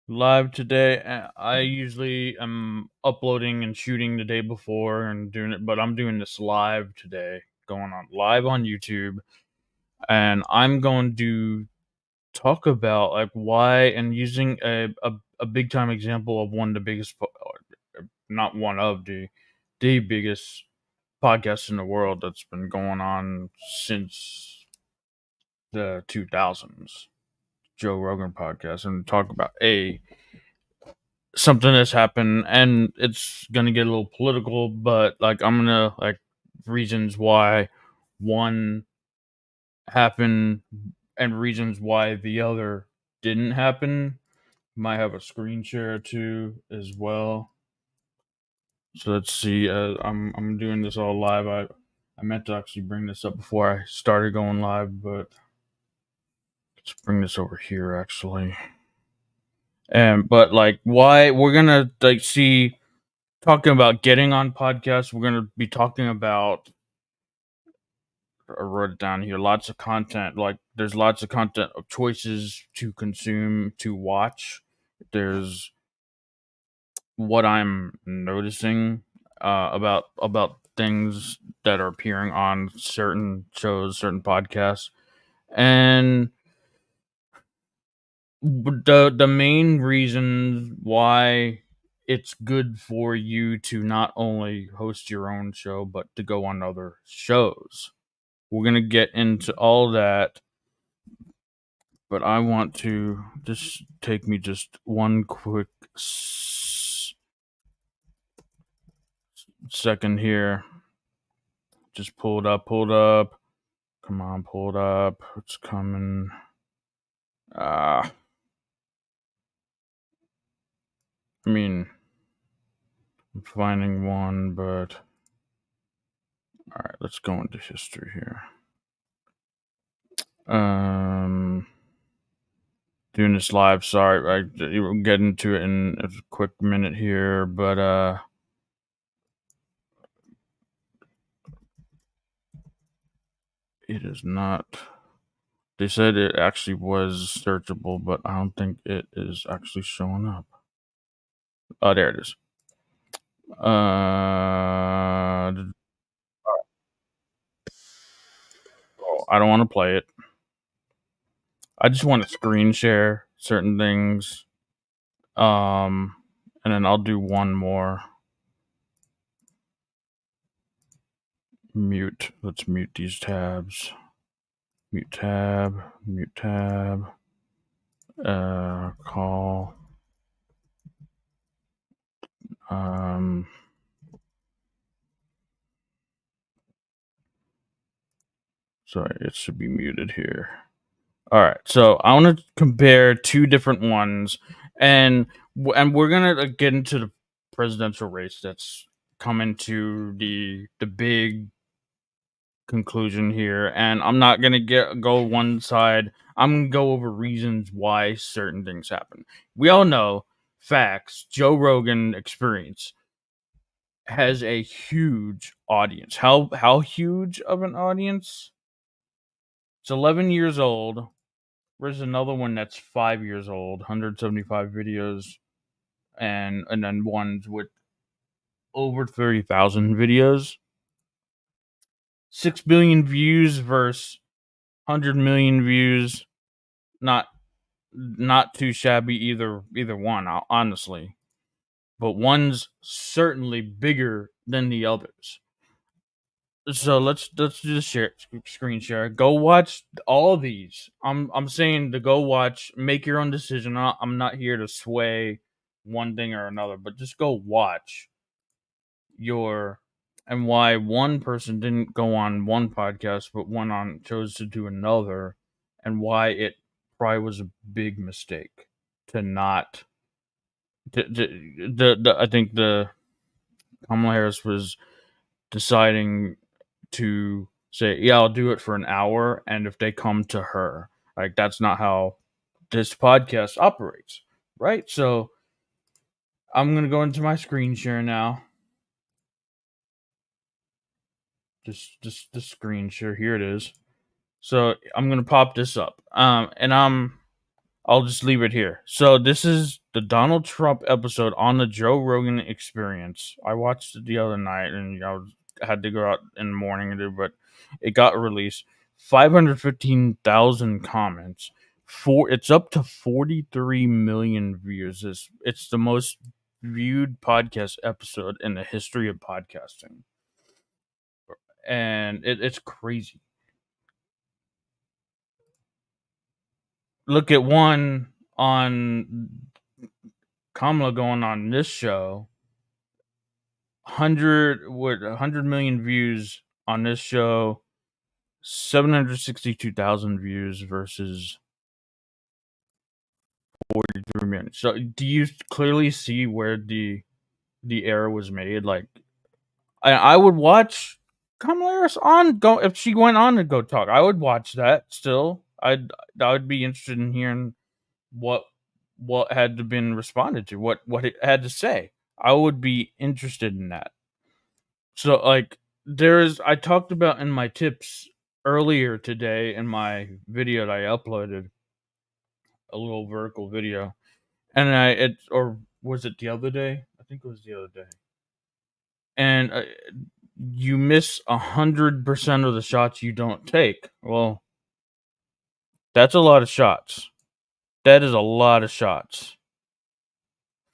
live today. I usually am uploading and shooting the day before and doing it, but I'm doing this live today, going on live on YouTube, and I'm going to talk about like why and using a big time example of one of the biggest, not one of the biggest podcasts in the world that's been going on since the 2000s, Joe Rogan podcast, and talk about a something that's happened, and it's gonna get a little political, but like I'm gonna like reasons why one happened and reasons why the other didn't happen. Might have a screen share too as well. So let's see. I'm doing this all live. I meant to actually bring this up before I started going live, but let's bring this over here actually. And but like why we're gonna like see talking about getting on podcasts. We're going to be talking about, I wrote it down here, lots of content. Like, there's lots of content of choices to consume, to watch. There's what I'm noticing about things that are appearing on certain shows, certain podcasts. And the main reason why it's good for you to not only host your own show but to go on other shows. We're gonna get into all that, but I want to just take me just one quick second here. Just pull it up, pull it up. Come on, pull it up. It's coming. Ah, I mean, I'm finding one, but all right, let's go into history here. Um, doing this live. Sorry, we'll get into it in a quick minute here, but it is not. They said it actually was searchable, but I don't think it is actually showing up. Oh, there it is. I don't want to play it. I just want to screen share certain things. Um, and then I'll do one more. Mute. Let's mute these tabs. Mute tab. Mute tab. Call. Sorry, it should be muted here. All right, so I want to compare two different ones, and we're gonna get into the presidential race that's coming to the big conclusion here, and I'm not gonna go one side. I'm gonna go over reasons why certain things happen. We all know facts. Joe Rogan Experience has a huge audience. How huge of an audience? It's 11 years old. There's another one that's 5 years old, 175 videos, and then ones with over 30,000 videos. 6 billion views versus 100 million views. Not not too shabby either one, honestly. But one's certainly bigger than the others. So let's just screen share. Go watch all of these. I'm saying to go watch, make your own decision. I'm not here to sway one thing or another, but just go watch your and why one person didn't go on one podcast but one on chose to do another, and why it probably was a big mistake to not the I think the Kamala Harris was deciding to say, yeah, I'll do it for an hour. And if they come to her, like, that's not how this podcast operates. Right. So I'm going to go into my screen share now. Just the screen share. Here it is. So I'm going to pop this up. And I'll just leave it here. So this is the Donald Trump episode on the Joe Rogan Experience. I watched it the other night, and had to go out in the morning and do, but it got released. 515,000 comments. It's up to 43 million views. It's the most viewed podcast episode in the history of podcasting, and it's crazy. Look at one on Kamala going on this show. 100 million views on this show, 762,000 views versus 43 million. So do you clearly see where the error was made? Like, I would watch Kamala Harris on go if she went on to go talk. I would watch that still. I would be interested in hearing what had to been responded to, what it had to say. I would be interested in that. So, like, I talked about in my tips earlier today in my video that I uploaded, a little vertical video, and or was it the other day? I think it was the other day. And you miss 100% of the shots you don't take. Well, that's a lot of shots. That is a lot of shots.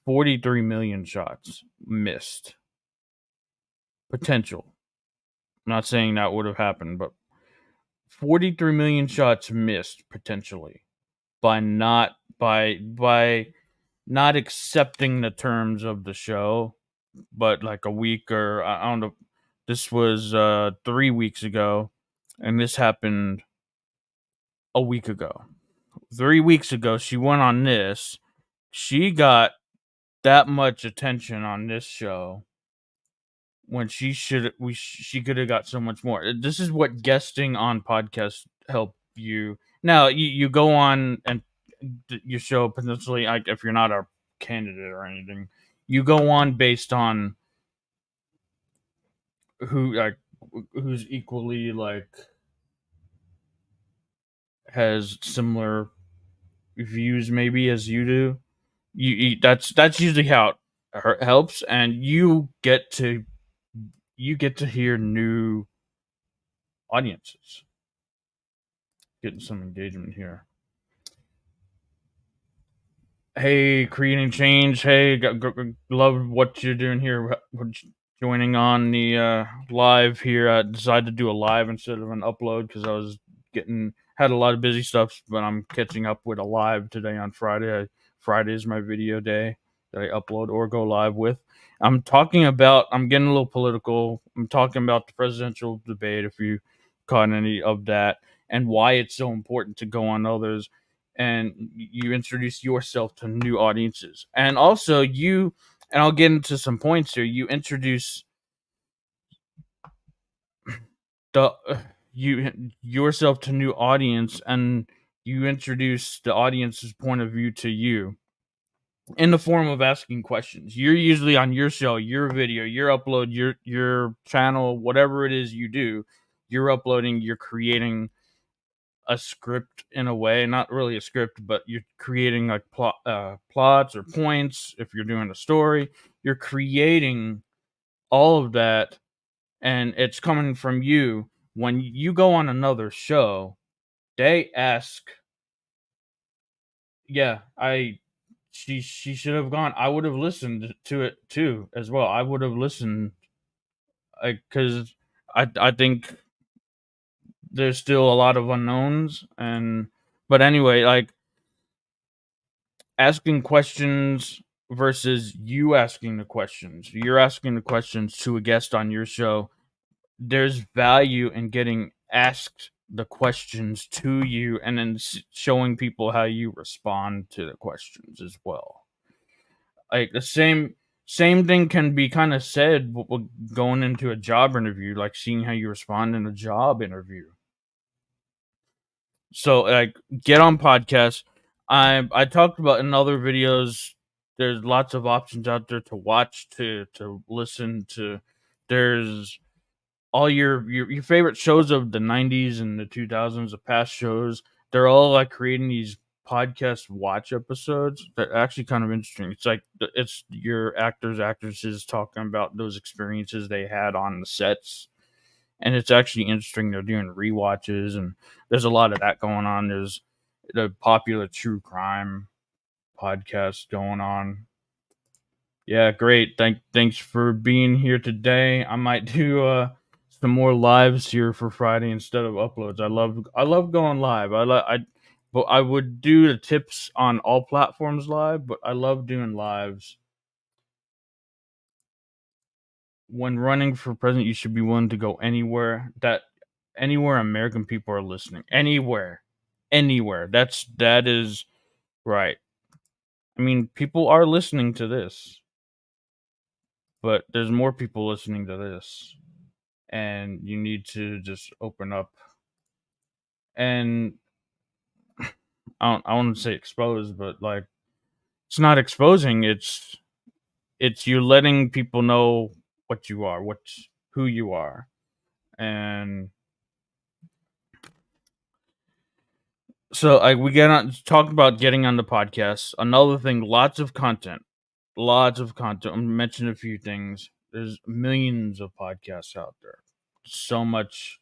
43 million shots missed. Potential. I'm not saying that would have happened, but 43 million shots missed potentially by not accepting the terms of the show, but like a week, or I don't know, this was 3 weeks ago, and this happened a week ago. 3 weeks ago she went on this. She got that much attention on this show when she could have got so much more. This is what guesting on podcasts help you. Now you go on and your show potentially, like, if you're not a candidate or anything, you go on based on who's equally, like, has similar views maybe as you do. That's usually how it helps, and you get to hear new audiences. Getting some engagement here. Hey, creating change. Hey, love what you're doing here. Joining on the live here. I decided to do a live instead of an upload because I was had a lot of busy stuff, but I'm catching up with a live today on Friday. Friday is my video day that I upload or go live with. I'm getting a little political. I'm talking about the presidential debate, if you caught any of that, and why it's so important to go on others, and you introduce yourself to new audiences. And also and I'll get into some points here, you introduce yourself to new audience, and you introduce the audience's point of view to you in the form of asking questions. You're usually on your show, your video, your upload, your channel, whatever it is you do, you're uploading, you're creating a script in a way, not really a script, but you're creating like plots or points. If you're doing a story, you're creating all of that, and it's coming from you. When you go on another show, they ask, yeah, she should have gone. I would have listened to it too as well. I would have listened, because I think there's still a lot of unknowns, but anyway, like, asking questions versus you asking the questions. You're asking the questions to a guest on your show. There's value in getting asked the questions to you, and then showing people how you respond to the questions as well. Like, the same thing can be kind of said going into a job interview, like seeing how you respond in a job interview. So, like, get on podcasts. I talked about in other videos. There's lots of options out there to watch, to listen to. There's all your favorite shows of the 90s and the 2000s, the past shows. They're all like creating these podcast watch episodes that are actually kind of interesting. It's like it's your actors, actresses talking about those experiences they had on the sets, and it's actually interesting. They're doing rewatches, and there's a lot of that going on. There's the popular true crime podcast going on. Yeah, great. Thanks for being here today. I might do some more lives here for Friday instead of uploads. I love going live. But I would do the tips on all platforms live, but I love doing lives. When running for president, you should be willing to go anywhere American people are listening. Anywhere. Anywhere. That is right. I mean, people are listening to this, but there's more people listening to this. And you need to just open up and I want to say expose, but like it's not exposing, it's you letting people know what you are, what's who you are. And so like we get on talk about getting on the podcast. Another thing, lots of content. Lots of content. I'm mentioning a few things. There's millions of podcasts out there. So much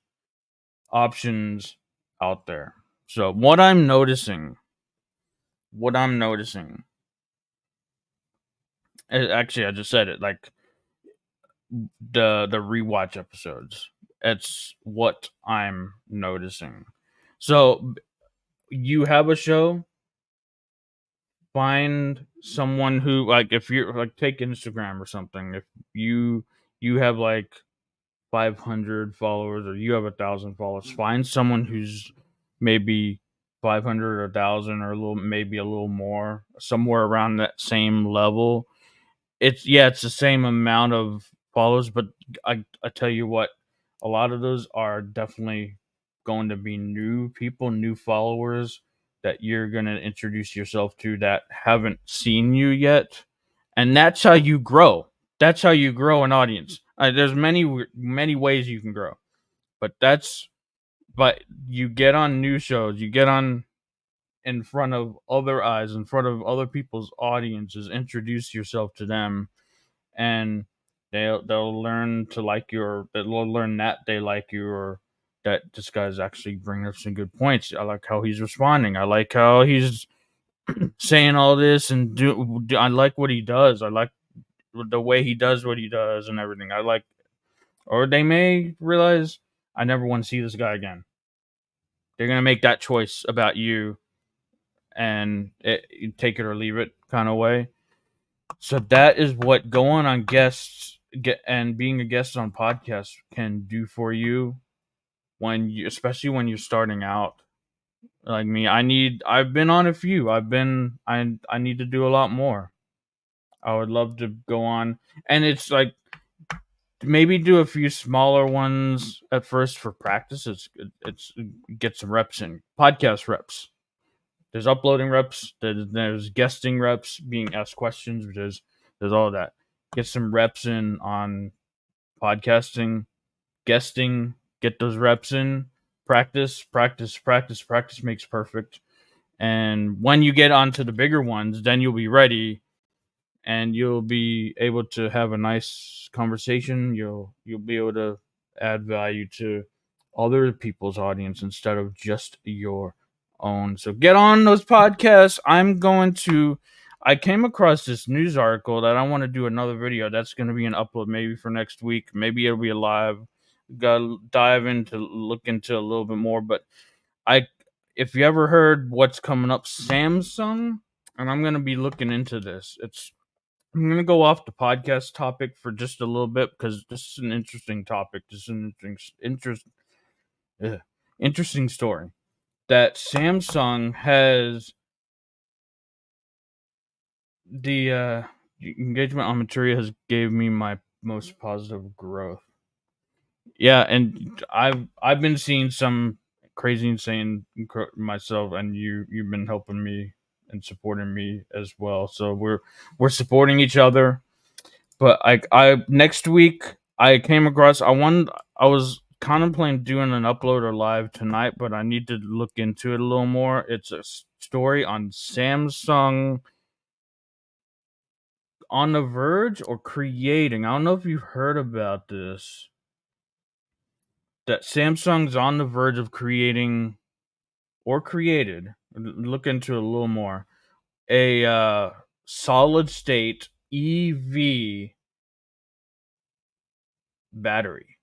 options out there. So what I'm noticing actually I just said it, like the rewatch episodes. It's what I'm noticing. So you have a show, find someone who, like, if you're like, take Instagram or something. If you have like 500 followers or you have 1,000 followers, find someone who's maybe 500 or 1,000 or maybe a little more, somewhere around that same level. It's the same amount of followers, but I tell you what, a lot of those are definitely going to be new people, new followers that you're going to introduce yourself to that haven't seen you yet, and that's how you grow. That's how you grow an audience. There's many ways you can grow, but but you get on new shows, you get on in front of other eyes, in front of other people's audiences, introduce yourself to them, and they'll learn to like you, or they'll learn that they like you, or that this guy's actually bringing up some good points. I like how he's responding. I like how he's saying all this, and I like what he does. I like the way he does what he does and everything. I like, or they may realize I never want to see this guy again. They're gonna make that choice about you, and you take it or leave it kind of way. So that is what going on guests and being a guest on podcasts can do for you especially when you're starting out. Like me, I've been on a few. I need to do a lot more. I would love to go on, and it's like maybe do a few smaller ones at first for practice. It's get some reps in, podcast reps. There's uploading reps. There's guesting reps, being asked questions. There's all that. Get some reps in on podcasting, guesting. Get those reps in. Practice, practice, practice, practice makes perfect. And when you get onto the bigger ones, then you'll be ready, and you'll be able to have a nice conversation. You'll be able to add value to other people's audience instead of just your own. So get on those podcasts. I came across this news article that I want to do another video. That's going to be an upload maybe for next week. Maybe it'll be a live. Gotta look into a little bit more. But I if you ever heard what's coming up, Samsung, and I'm going to be looking into this. I'm going to go off the podcast topic for just a little bit because this is an interesting topic. This is an interesting story that Samsung has the engagement on Materia has gave me my most positive growth. Yeah, and I've been seeing some crazy, insane myself, and you've been helping me and supporting me as well. So we're supporting each other. But I next week I came across I was contemplating doing an upload or live tonight, but I need to look into it a little more. It's a story on Samsung on the verge or creating. I don't know if you've heard about this. That Samsung's on the verge of creating or created. Look into it a little more. A solid state EV battery,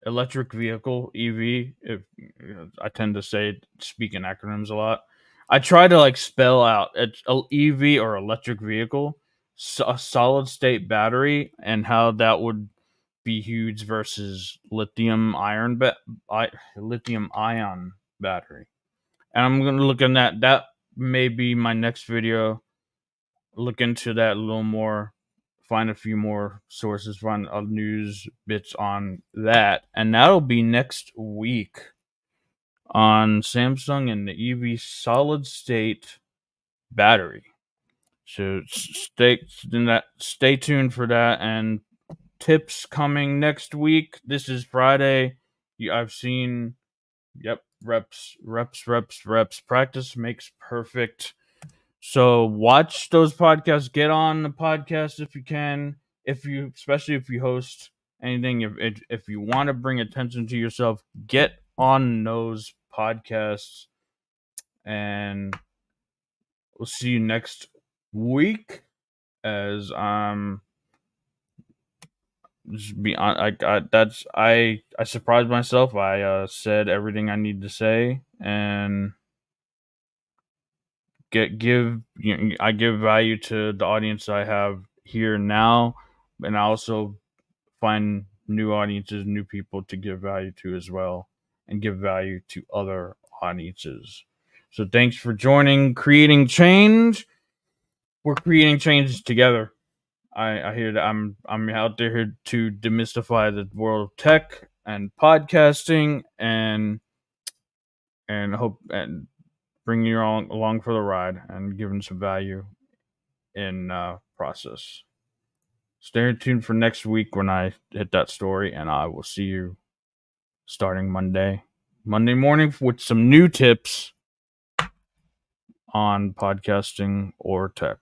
electric vehicle EV. If I tend to speak in acronyms a lot. I try to like spell out EV or electric vehicle, a solid state battery, and how that would be huge versus lithium ion battery. And I'm gonna look in that. That may be my next video. Look into that a little more. Find a few more sources. Find news bits on that, and that'll be next week on Samsung and the EV solid state battery. So stay tuned for that, and tips coming next week. This is Friday. I've seen. Yep, reps. Practice makes perfect. So watch those podcasts. Get on the podcast if you can. Especially if you host anything, if you want to bring attention to yourself, get on those podcasts. And we'll see you next week. As just be on. I surprised myself. I said everything I need to say, and I give value to the audience I have here now, and I also find new audiences, new people to give value to as well, and give value to other audiences. So thanks for joining Creating Change. We're creating change together. I hear that I'm out there to demystify the world of tech and podcasting, and hope and bring you all along for the ride and giving some value in process. Stay tuned for next week when I hit that story, and I will see you starting Monday morning with some new tips on podcasting or tech.